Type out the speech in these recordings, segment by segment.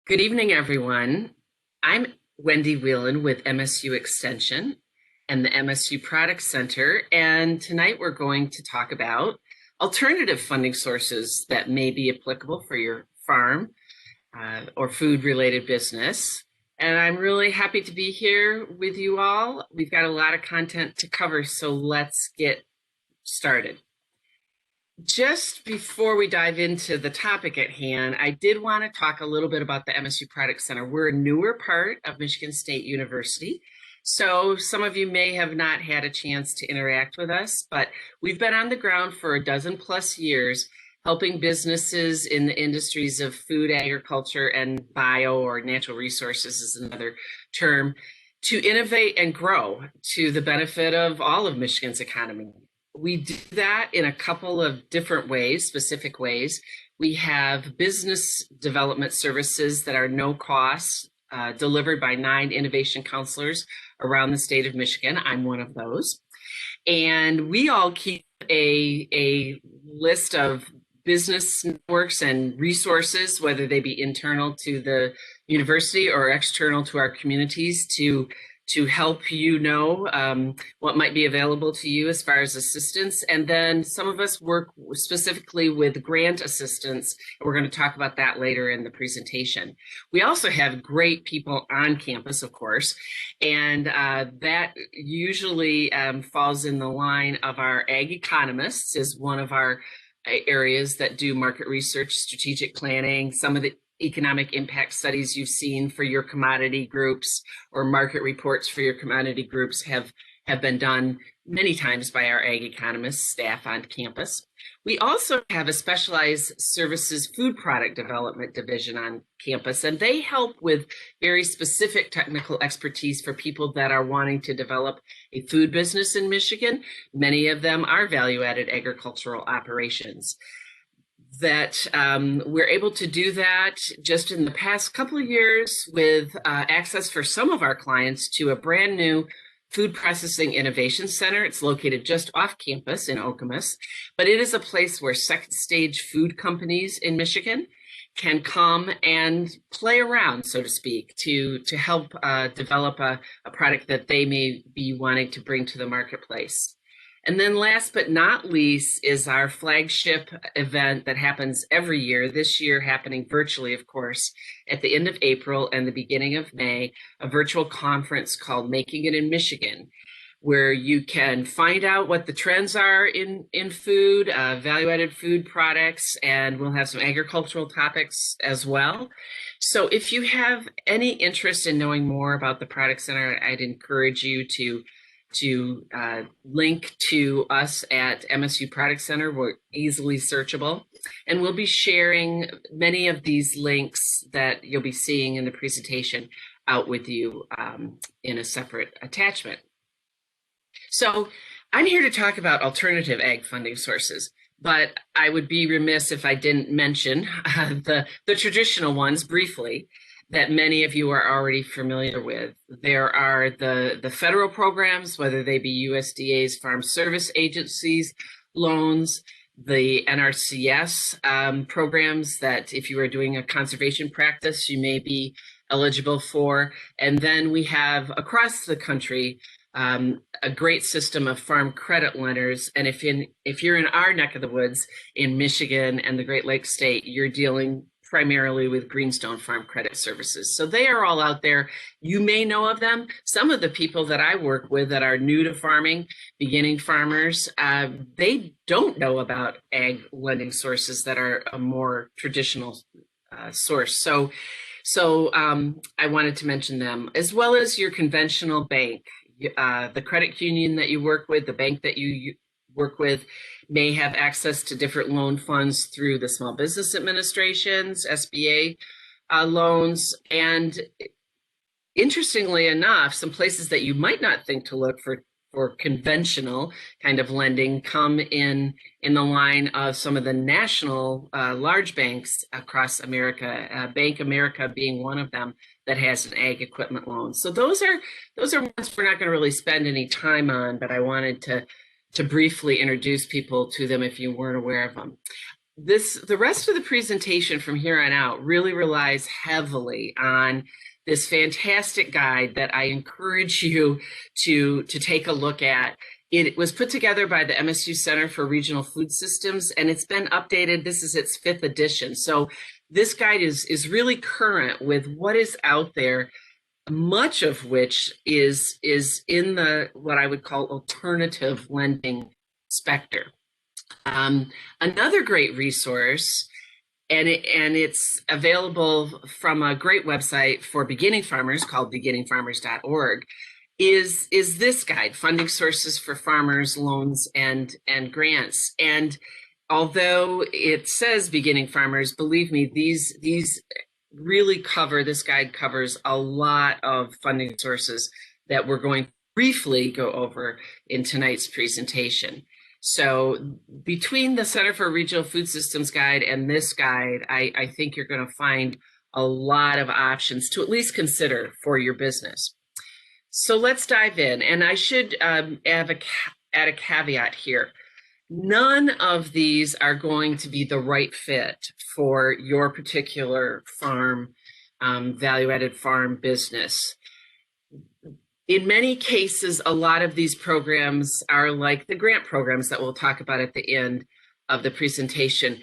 Good evening, everyone. I'm Wendy Whelan with MSU Extension and the MSU Product Center, and tonight we're going to talk about alternative funding sources that may be applicable for your farm or food-related business. And I'm really happy to be here with you all. We've got a lot of content to cover, so let's get started. Just before we dive into the topic at hand, I did want to talk a little bit about the MSU Product Center. We're a newer part of Michigan State University, so some of you may have not had a chance to interact with us, but we've been on the ground for a dozen plus years, helping businesses in the industries of food, agriculture, and bio or natural resources is another term, to innovate and grow to the benefit of all of Michigan's economy. We do that in a couple of different ways, specific ways. We have business development services that are no cost, delivered by 9 innovation counselors around the state of Michigan. I'm one of those. And we all keep a list of business networks and resources, whether they be internal to the university or external to our communities, to help you know what might be available to you as far as assistance. And then some of us work specifically with grant assistance. We're going to talk about that later in the presentation. We also have great people on campus, of course, and that usually falls in the line of our ag economists is one of our areas that do market research, strategic planning, some of the economic impact studies you've seen for your commodity groups or market reports for your commodity groups have been done many times by our ag economists staff on campus. We also have a specialized services food product development division on campus, and they help with very specific technical expertise for people that are wanting to develop a food business in Michigan. Many of them are value-added agricultural operations. That we're able to do that just in the past couple of years with access for some of our clients to a brand new food processing innovation center. It's located just off campus in Okemos, but it is a place where second stage food companies in Michigan can come and play around, so to speak, to help develop a product that they may be wanting to bring to the marketplace. And then last but not least is our flagship event that happens every year, this year happening virtually, of course, at the end of April and the beginning of May, a virtual conference called Making It in Michigan, where you can find out what the trends are in food, value-added food products, and we'll have some agricultural topics as well. So if you have any interest in knowing more about the Product Center, I'd encourage you to link to us at MSU Product Center. We're easily searchable, and we'll be sharing many of these links that you'll be seeing in the presentation out with you in a separate attachment. So I'm here to talk about alternative ag funding sources, but I would be remiss if I didn't mention the traditional ones briefly that many of you are already familiar with. There are the federal programs, whether they be USDA's Farm Service Agencies loans, the NRCS programs that if you are doing a conservation practice, you may be eligible for. And then we have across the country a great system of farm credit lenders. And if you're in our neck of the woods in Michigan and the Great Lakes State, you're dealing primarily with Greenstone Farm Credit Services. So they are all out there. You may know of them. Some of the people that I work with that are new to farming, beginning farmers, they don't know about ag lending sources that are a more traditional source. So I wanted to mention them, as well as your conventional bank, the credit union that you work with, the bank that you work with may have access to different loan funds through the Small Business Administration's SBA loans. And interestingly enough, some places that you might not think to look for conventional kind of lending come in the line of some of the national large banks across America, Bank America being one of them that has an ag equipment loan. So those are ones we're not going to really spend any time on, but I wanted to briefly introduce people to them if you weren't aware of them. the rest of the presentation from here on out really relies heavily on this fantastic guide that I encourage you to take a look at. It was put together by the MSU Center for Regional Food Systems, and it's been updated. This is its 5th edition. So this guide is really current with what is out there, much of which is in the what I would call alternative lending specter. Another great resource, and it's available from a great website for beginning farmers called beginningfarmers.org, is this guide, Funding Sources for Farmers, Loans, and Grants. And although it says beginning farmers, believe me, these really this guide covers a lot of funding sources that we're going to briefly go over in tonight's presentation. So between the Center for Regional Food Systems guide and this guide, I think you're going to find a lot of options to at least consider for your business. So let's dive in. And I should add a caveat here. None of these are going to be the right fit for your particular farm, value-added farm business. In many cases, a lot of these programs are like the grant programs that we'll talk about at the end of the presentation.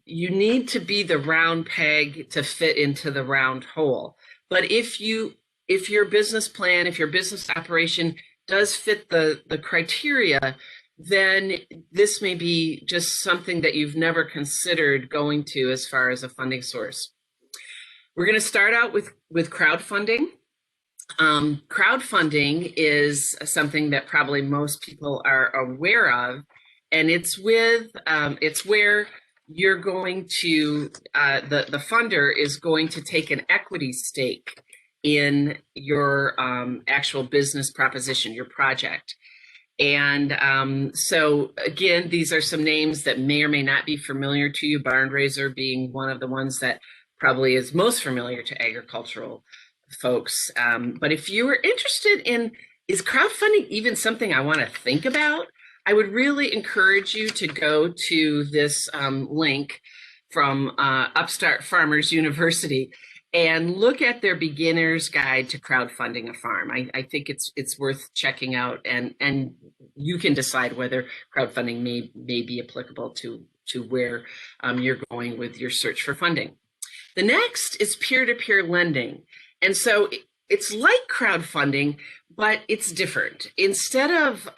You need to be the round peg to fit into the round hole. But if your business plan, if your business operation does fit the criteria, then this may be just something that you've never considered going to as far as a funding source. We're going to start out with crowdfunding. Crowdfunding is something that probably most people are aware of, and it's where you're going to the funder is going to take an equity stake in your actual business proposition, your project. And so again, these are some names that may or may not be familiar to you, barn raiser being one of the ones that probably is most familiar to agricultural folks. But if you are interested in, is crowdfunding even something I want to think about? I would really encourage you to go to this link from Upstart Farmers University and look at their beginner's guide to crowdfunding a farm. I think it's worth checking out, and you can decide whether crowdfunding may be applicable to where you're going with your search for funding. The next is peer-to-peer lending. And so it's like crowdfunding, but it's different. Instead of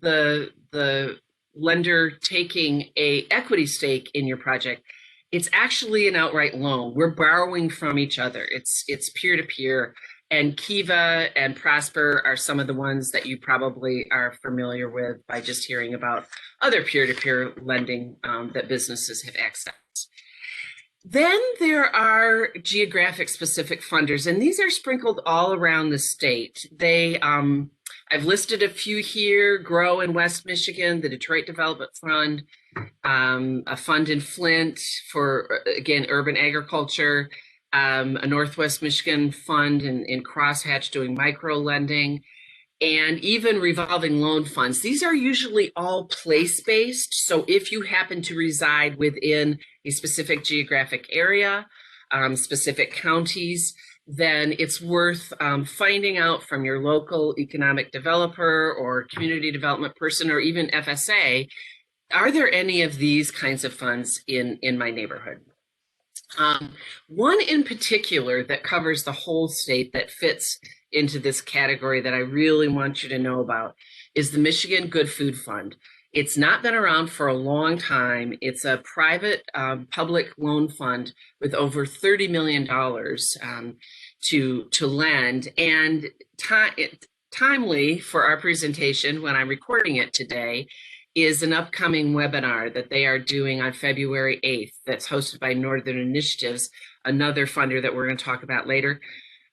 the lender taking a equity stake in your project, it's actually an outright loan. We're borrowing from each other. It's peer-to-peer, and Kiva and Prosper are some of the ones that you probably are familiar with by just hearing about other peer-to-peer lending that businesses have accessed. Then there are geographic specific funders, and these are sprinkled all around the state. I've listed a few here: Grow in West Michigan, the Detroit Development Fund, a fund in Flint for, again, urban agriculture, a Northwest Michigan fund in Crosshatch doing micro lending, and even revolving loan funds. These are usually all place-based. So if you happen to reside within a specific geographic area, specific counties, then it's worth finding out from your local economic developer or community development person or even FSA, are there any of these kinds of funds in my neighborhood? One in particular that covers the whole state that fits into this category that I really want you to know about is the Michigan Good Food Fund. It's not been around for a long time. It's a private public loan fund with over $30 million to lend. And timely for our presentation, when I'm recording it today, is an upcoming webinar that they are doing on February 8th that's hosted by Northern Initiatives, another funder that we're going to talk about later.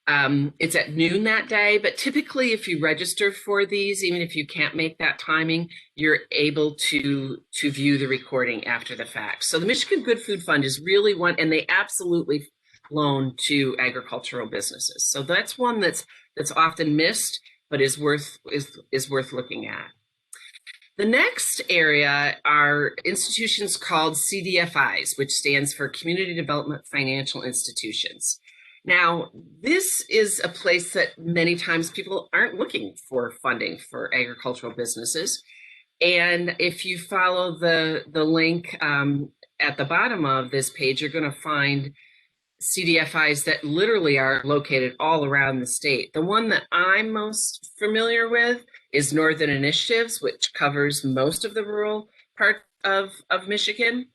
It's at noon that day, but typically if you register for these, even if you can't make that timing, you're able to view the recording after the fact. So the Michigan Good Food Fund is really one, and they absolutely loan to agricultural businesses. So that's one that's often missed, but is worth looking at. The next area are institutions called CDFIs, which stands for Community Development Financial Institutions. Now, this is a place that many times people aren't looking for funding for agricultural businesses. And if you follow the link at the bottom of this page, you're going to find CDFIs that literally are located all around the state. The one that I'm most familiar with is Northern Initiatives, which covers most of the rural part of Michigan.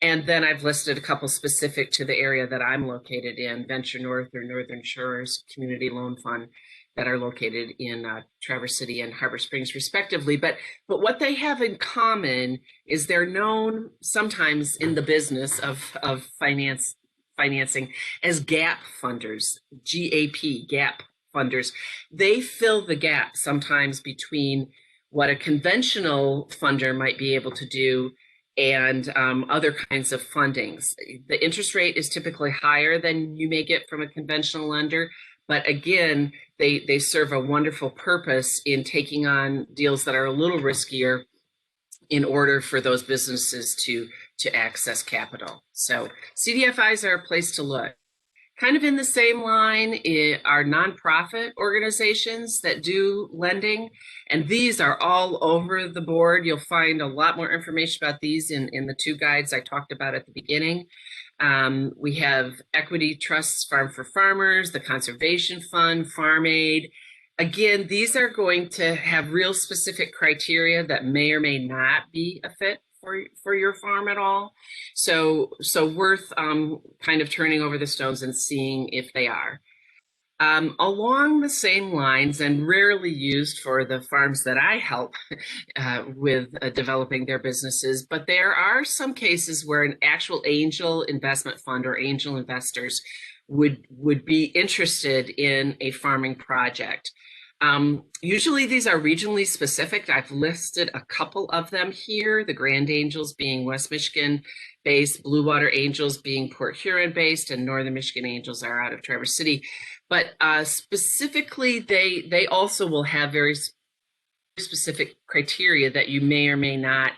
And then I've listed a couple specific to the area that I'm located in, Venture North or Northern Shores Community Loan Fund, that are located in Traverse City and Harbor Springs, respectively. But what they have in common is they're known sometimes in the business of financing as gap funders, GAP, gap funders. They fill the gap sometimes between what a conventional funder might be able to do and other kinds of fundings. The interest rate is typically higher than you may get from a conventional lender, but again, they serve a wonderful purpose in taking on deals that are a little riskier in order for those businesses to access capital. So CDFIs are a place to look. Kind of in the same line are nonprofit organizations that do lending, and these are all over the board. You'll find a lot more information about these in the two guides I talked about at the beginning. We have Equity Trusts, Farm for Farmers, the Conservation Fund, Farm Aid. Again, these are going to have real specific criteria that may or may not be a fit for your farm at all. So worth kind of turning over the stones and seeing if they are. Along the same lines, and rarely used for the farms that I help with developing their businesses, but there are some cases where an actual angel investment fund or angel investors would be interested in a farming project. Usually these are regionally specific. I've listed a couple of them here, the Grand Angels being West Michigan based, Blue Water Angels being Port Huron based, and Northern Michigan Angels are out of Traverse City. But specifically, they also will have very specific criteria that you may or may not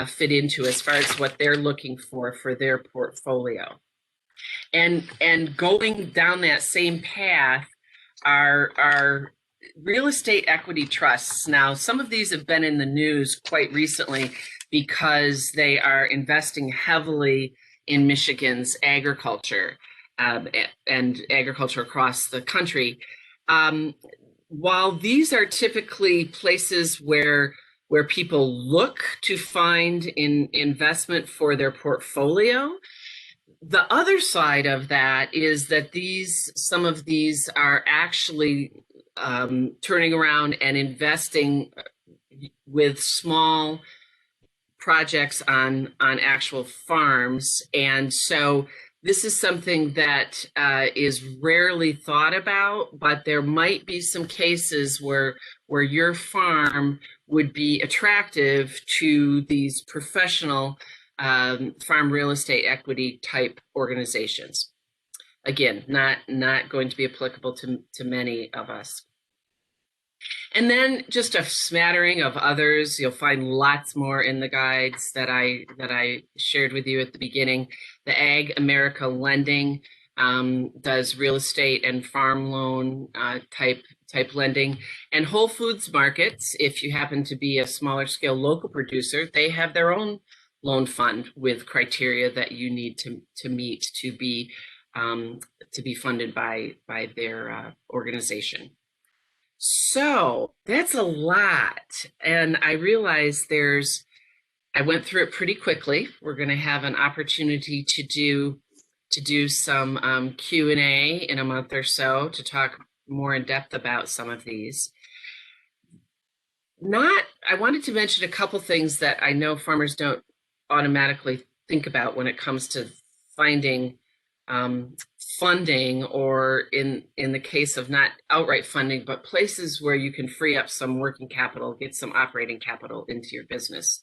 fit into as far as what they're looking for their portfolio. And going down that same path are real estate equity trusts. Now, some of these have been in the news quite recently because they are investing heavily in Michigan's agriculture and agriculture across the country. While these are typically places where people look to find investment for their portfolio, the other side of that is that some of these are actually turning around and investing with small projects on actual farms. And so this is something that is rarely thought about, but there might be some cases where your farm would be attractive to these professional farm real estate equity type organizations. Again, not going to be applicable to many of us. And then just a smattering of others. You'll find lots more in the guides that I shared with you at the beginning. The Ag America Lending does real estate and farm loan type lending. And Whole Foods Markets, if you happen to be a smaller scale local producer, they have their own loan fund with criteria that you need to meet to be funded by their organization. So that's a lot. And I realize I went through it pretty quickly. We're going to have an opportunity to do some Q&A in a month or so to talk more in depth about some of these. I wanted to mention a couple things that I know farmers don't automatically think about when it comes to finding funding, or in the case of not outright funding, but places where you can free up some working capital, get some operating capital into your business.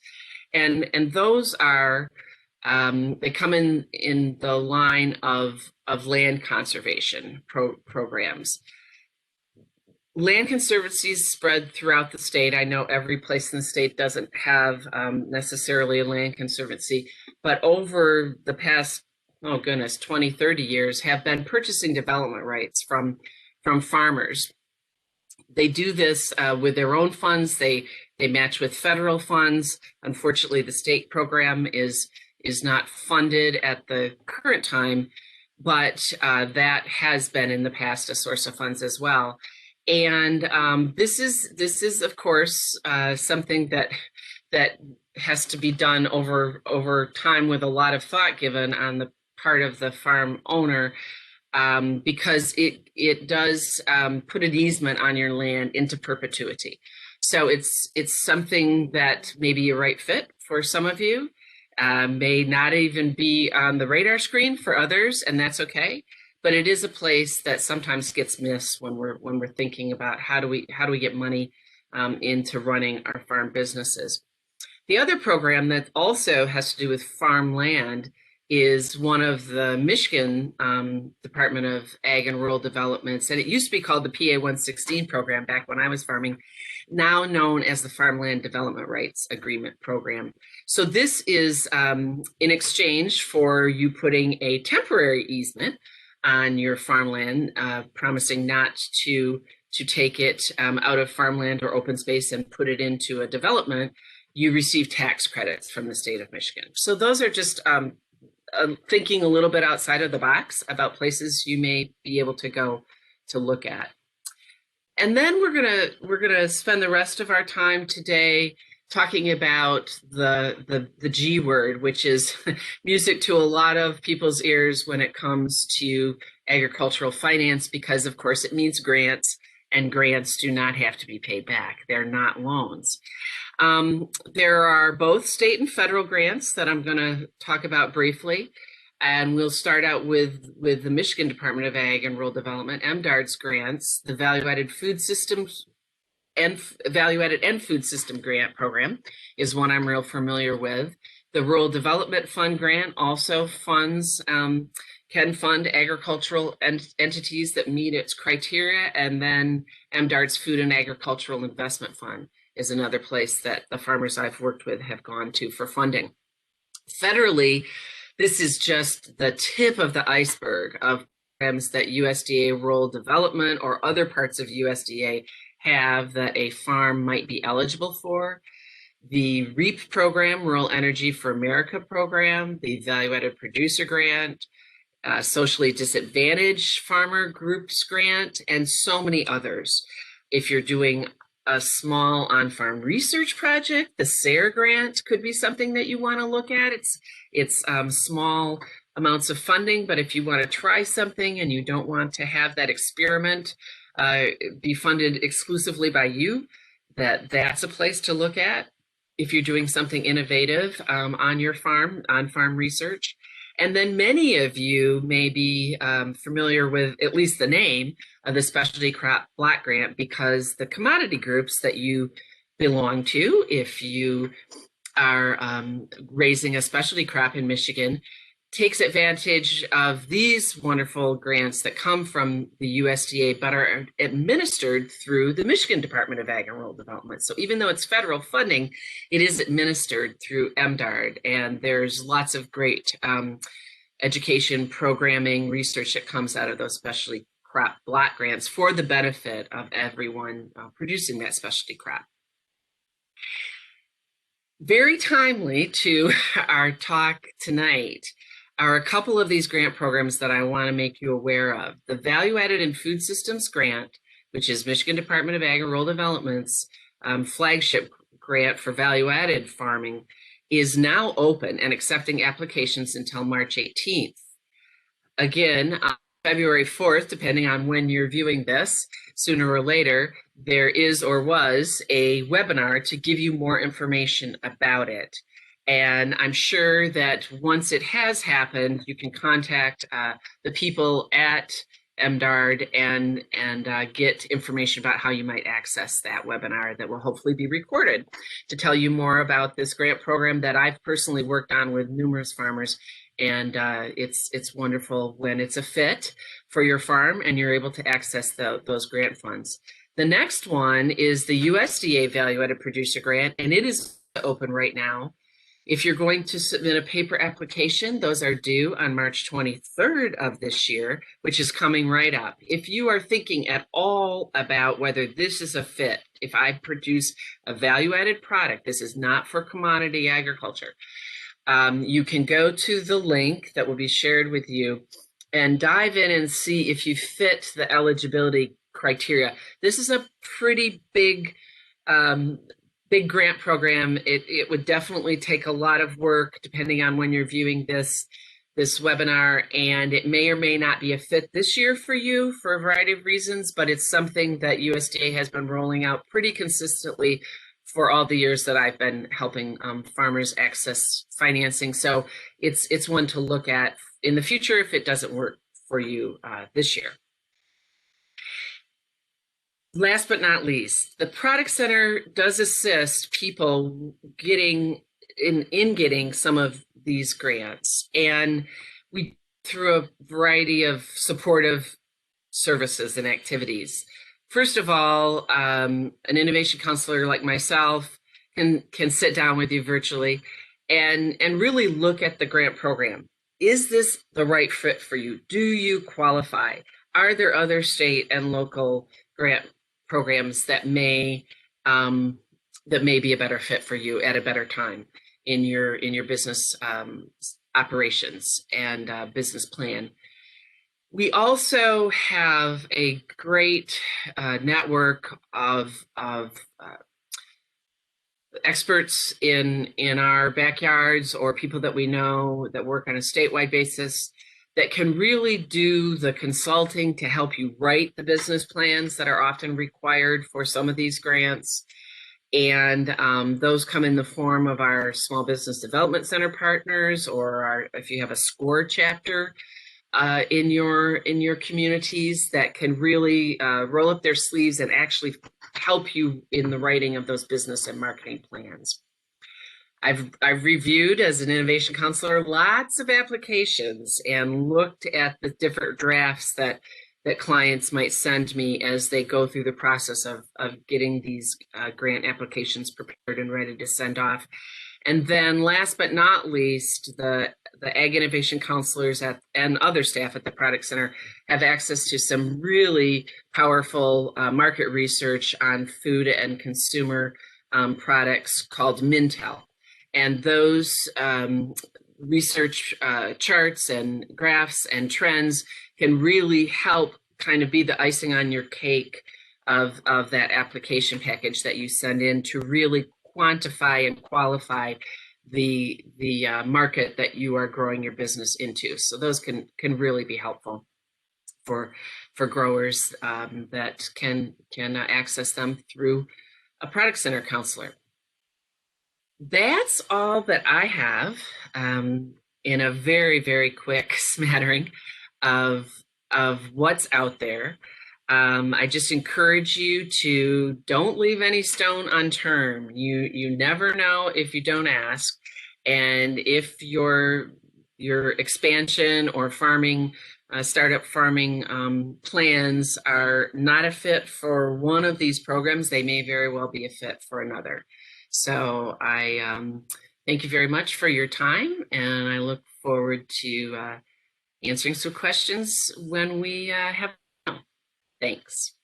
And those are, they come in the line of land conservation programs. Land conservancies spread throughout the state. I know every place in the state doesn't have necessarily a land conservancy, but over the past, oh goodness, 20, 30 years have been purchasing development rights from farmers. They do this with their own funds. They match with federal funds. Unfortunately, the state program is not funded at the current time, but that has been in the past a source of funds as well. And this is of course something that has to be done over time with a lot of thought given on the part of the farm owner, because it does put an easement on your land into perpetuity. So it's something that may be a right fit for some of you, may not even be on the radar screen for others, and that's okay. But it is a place that sometimes gets missed when we're thinking about how do we get money into running our farm businesses. The other program that also has to do with farmland is one of the Michigan Department of Ag and Rural Developments, and it used to be called the PA 116 program back when I was farming, now known as the Farmland Development Rights Agreement Program. So this is in exchange for you putting a temporary easement on your farmland, promising not to take it out of farmland or open space and put it into a development. You receive tax credits from the state of Michigan. So those are just thinking a little bit outside of the box about places you may be able to go to look at. And then we're gonna spend the rest of our time today talking about the G word, which is music to a lot of people's ears when it comes to agricultural finance, because of course it means grants, and grants do not have to be paid back. They're not loans. There are both state and federal grants that I'm going to talk about briefly, and we'll start out with the Michigan Department of Ag and Rural Development, MDARD's grants, the Value-Added Food Systems and Value-Added and Food System Grant Program is one I'm real familiar with. The Rural Development Fund grant also can fund agricultural entities that meet its criteria, and then MDARD's Food and Agricultural Investment Fund is another place that the farmers I've worked with have gone to for funding. Federally, this is just the tip of the iceberg of programs that USDA Rural Development or other parts of USDA have that a farm might be eligible for. The REAP program, Rural Energy for America program, the Value-Added Producer Grant, Socially Disadvantaged Farmer Groups Grant, and so many others. If you're doing a small on-farm research project, the SARE grant could be something that you want to look at. It's small amounts of funding, but if you want to try something and you don't want to have that experiment be funded exclusively by you, that's a place to look at if you're doing something innovative on your farm, on-farm research. And then many of you may be familiar with at least the name of the Specialty Crop Block Grant, because the commodity groups that you belong to, if you are raising a specialty crop in Michigan, takes advantage of these wonderful grants that come from the USDA but are administered through the Michigan Department of Ag and Rural Development. So even though it's federal funding, it is administered through MDARD, and there's lots of great education, programming, research that comes out of those specialty crop block grants for the benefit of everyone producing that specialty crop. Very timely to our talk tonight are a couple of these grant programs that I want to make you aware of. The Value-Added and Food Systems Grant, which is Michigan Department of Ag and Rural Development's flagship grant for value-added farming, is now open and accepting applications until March 18th. Again, on February 4th, depending on when you're viewing this, sooner or later, there is or was a webinar to give you more information about it. And I'm sure that once it has happened, you can contact the people at MDARD and get information about how you might access that webinar that will hopefully be recorded to tell you more about this grant program that I've personally worked on with numerous farmers. And it's wonderful when it's a fit for your farm and you're able to access those grant funds. The next one is the USDA Value-Added Producer Grant, and it is open right now. If you're going to submit a paper application, those are due on March 23rd of this year, which is coming right up. If you are thinking at all about whether this is a fit, if I produce a value-added product, this is not for commodity agriculture, you can go to the link that will be shared with you and dive in and see if you fit the eligibility criteria. This is a pretty big grant program. It would definitely take a lot of work depending on when you're viewing this webinar, and it may or may not be a fit this year for you for a variety of reasons, but it's something that USDA has been rolling out pretty consistently for all the years that I've been helping farmers access financing. So it's one to look at in the future if it doesn't work for you this year. Last but not least, the Product Center does assist people getting some of these grants, and we through a variety of supportive services and activities. First of all, an innovation counselor like myself can sit down with you virtually and really look at the grant program. Is this the right fit for you? Do you qualify? Are there other state and local grant programs that may be a better fit for you at a better time in your business operations and business plan? We also have a great network of experts in our backyards or people that we know that work on a statewide basis that can really do the consulting to help you write the business plans that are often required for some of these grants. And those come in the form of our Small Business Development Center partners, or if you have a SCORE chapter in your communities that can really roll up their sleeves and actually help you in the writing of those business and marketing plans. I've reviewed as an innovation counselor lots of applications and looked at the different drafts that clients might send me as they go through the process of getting these grant applications prepared and ready to send off. And then last but not least, the ag innovation counselors and other staff at the Product Center have access to some really powerful market research on food and consumer products called Mintel. And those research charts and graphs and trends can really help kind of be the icing on your cake of that application package that you send in to really quantify and qualify the market that you are growing your business into. So those can really be helpful for growers that can access them through a Product Center counselor. That's all that I have in a very, very quick smattering of what's out there. I just encourage you to don't leave any stone unturned. You never know if you don't ask. And if your expansion or farming, startup farming plans are not a fit for one of these programs, they may very well be a fit for another. So I thank you very much for your time, and I look forward to answering some questions when we have them. Thanks.